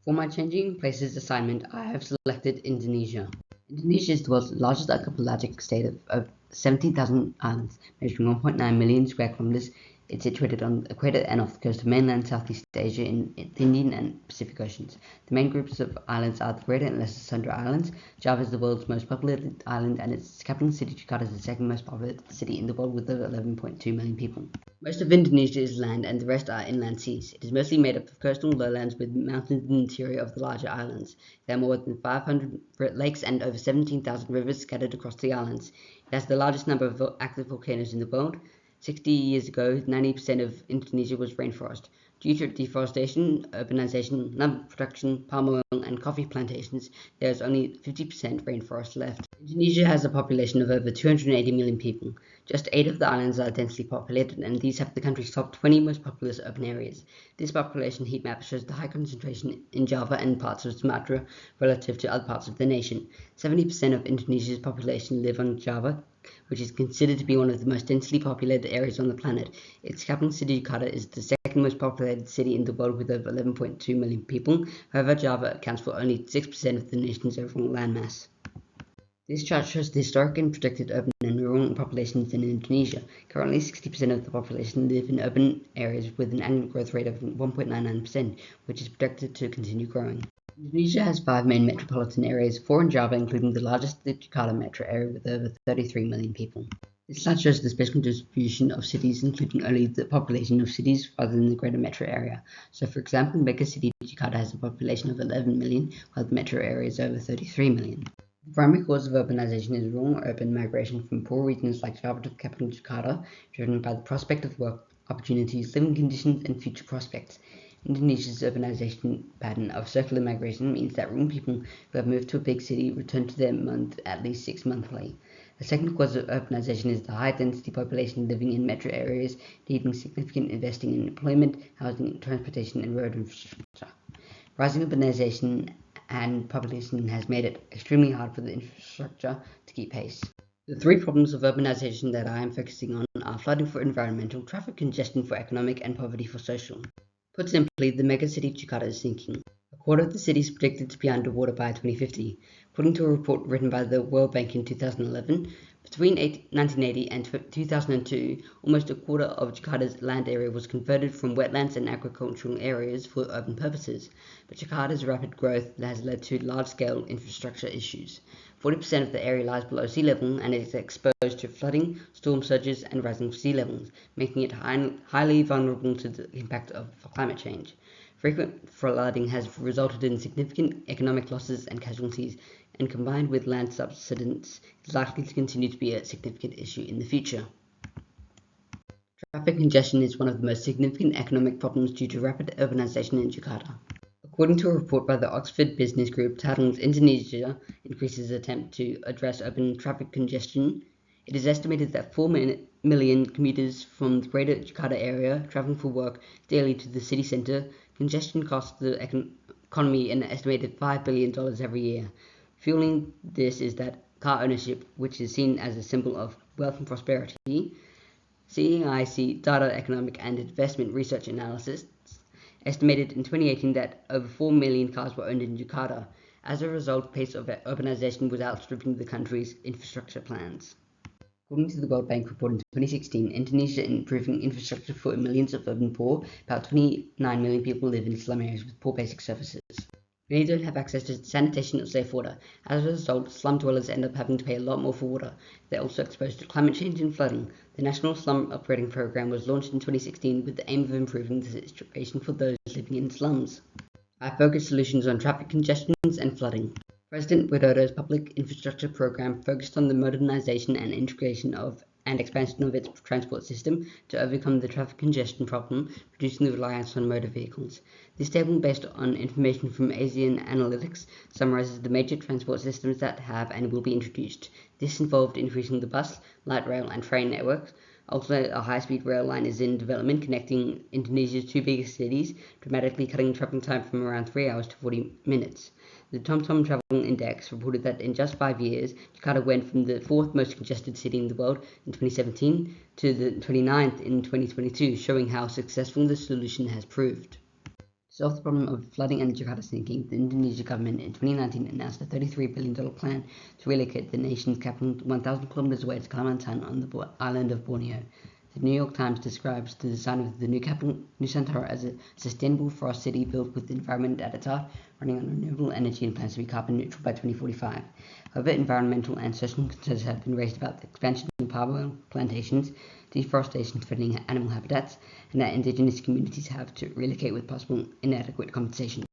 For my changing places assignment, I have selected Indonesia. Indonesia is the world's largest archipelagic state of 17,000 islands, measuring 1.9 million square kilometers. It's situated on the equator and off the coast of mainland Southeast Asia in the Indian and Pacific Oceans. The main groups of islands are the Greater and Lesser Sunda Islands. Java is the world's most populated island, and its capital city, Jakarta, is the second most populated city in the world with over 11.2 million people. Most of Indonesia is land, and the rest are inland seas. It is mostly made up of coastal lowlands with mountains in the interior of the larger islands. There are more than 500 lakes and over 17,000 rivers scattered across the islands. It has the largest number of active volcanoes in the world. 60 years ago, 90% of Indonesia was rainforest. Due to deforestation, urbanization, lumber production, palm oil, and coffee plantations, there is only 50% rainforest left. Indonesia has a population of over 280 million people. Just 8 of the islands are densely populated, and these have the country's top 20 most populous urban areas. This population heat map shows the high concentration in Java and parts of Sumatra relative to other parts of the nation. 70% of Indonesia's population live on Java, which is considered to be one of the most densely populated areas on the planet. Its capital city, Jakarta, is the second most populated city in the world with over 11.2 million people. However, Java accounts for only 6% of the nation's overall landmass. This chart shows the historic and projected urban and rural populations in Indonesia. Currently, 60% of the population live in urban areas with an annual growth rate of 1.99%, which is projected to continue growing. Indonesia has 5 main metropolitan areas, 4 in Java, including the largest, the Jakarta metro area with over 33 million people. This slide shows the spatial distribution of cities, including only the population of cities rather than the greater metro area. So, for example, mega city Jakarta has a population of 11 million, while the metro area is over 33 million. The primary cause of urbanization is rural or urban migration from poor regions like Java to the capital Jakarta, driven by the prospect of work opportunities, living conditions, and future prospects. Indonesia's urbanization pattern of circular migration means that rural people who have moved to a big city return to their month at least 6 monthly. The second cause of urbanization is the high density population living in metro areas, needing significant investing in employment, housing, transportation, and road infrastructure. Rising urbanization and population has made it extremely hard for the infrastructure to keep pace. The 3 problems of urbanization that I am focusing on are flooding for environmental, traffic congestion for economic, and poverty for social. Put simply, the megacity Jakarta is sinking. A quarter of the city is predicted to be underwater by 2050. According to a report written by the World Bank in 2011, between 1980 and 2002, almost a quarter of Jakarta's land area was converted from wetlands and agricultural areas for urban purposes. But Jakarta's rapid growth has led to large-scale infrastructure issues. 40% of the area lies below sea level and is exposed to flooding, storm surges, and rising sea levels, making it highly vulnerable to the impact of climate change. Frequent flooding has resulted in significant economic losses and casualties, and combined with land subsidence, is likely to continue to be a significant issue in the future. Traffic congestion is one of the most significant economic problems due to rapid urbanization in Jakarta. According to a report by the Oxford Business Group titled Indonesia Increases Attempt to Address Urban Traffic Congestion, it is estimated that 4 million commuters from the greater Jakarta area travel for work daily to the city centre. Congestion costs the economy an estimated $5 billion every year. Fueling this is that car ownership, which is seen as a symbol of wealth and prosperity. CEIC Data Economic and Investment Research Analysis estimated in 2018 that over 4 million cars were owned in Jakarta. As a result, the pace of urbanization was outstripping the country's infrastructure plans. According to the World Bank report in 2016, Indonesia is improving infrastructure for millions of urban poor. About 29 million people live in slum areas with poor basic services. Many don't have access to sanitation or safe water. As a result, slum dwellers end up having to pay a lot more for water. They're also exposed to climate change and flooding. The National Slum Upgrading Program was launched in 2016 with the aim of improving the situation for those living in slums. I focus solutions on traffic congestions and flooding. President Widodo's public infrastructure program focused on the modernization and integration of and expansion of its transport system to overcome the traffic congestion problem, reducing the reliance on motor vehicles. This table, based on information from ASEAN Analytics, summarizes the major transport systems that have and will be introduced. This involved increasing the bus, light rail, and train networks. Also, a high-speed rail line is in development, connecting Indonesia's 2 biggest cities, dramatically cutting travel time from around 3 hours to 40 minutes. The TomTom Travel Index reported that in just 5 years, Jakarta went from the 4th most congested city in the world in 2017 to the 29th in 2022, showing how successful the solution has proved. To solve the problem of flooding and Jakarta sinking, the Indonesian government in 2019 announced a $33 billion plan to relocate the nation's capital 1,000 kilometers away to Kalimantan on the island of Borneo. The New York Times describes the design of the new capital, Nusantara, as a sustainable forest city built with the environment at its heart, running on renewable energy and plans to be carbon neutral by 2045. However, environmental and social concerns have been raised about the expansion of palm oil plantations, deforestation threatening animal habitats, and that indigenous communities have to relocate with possible inadequate compensation.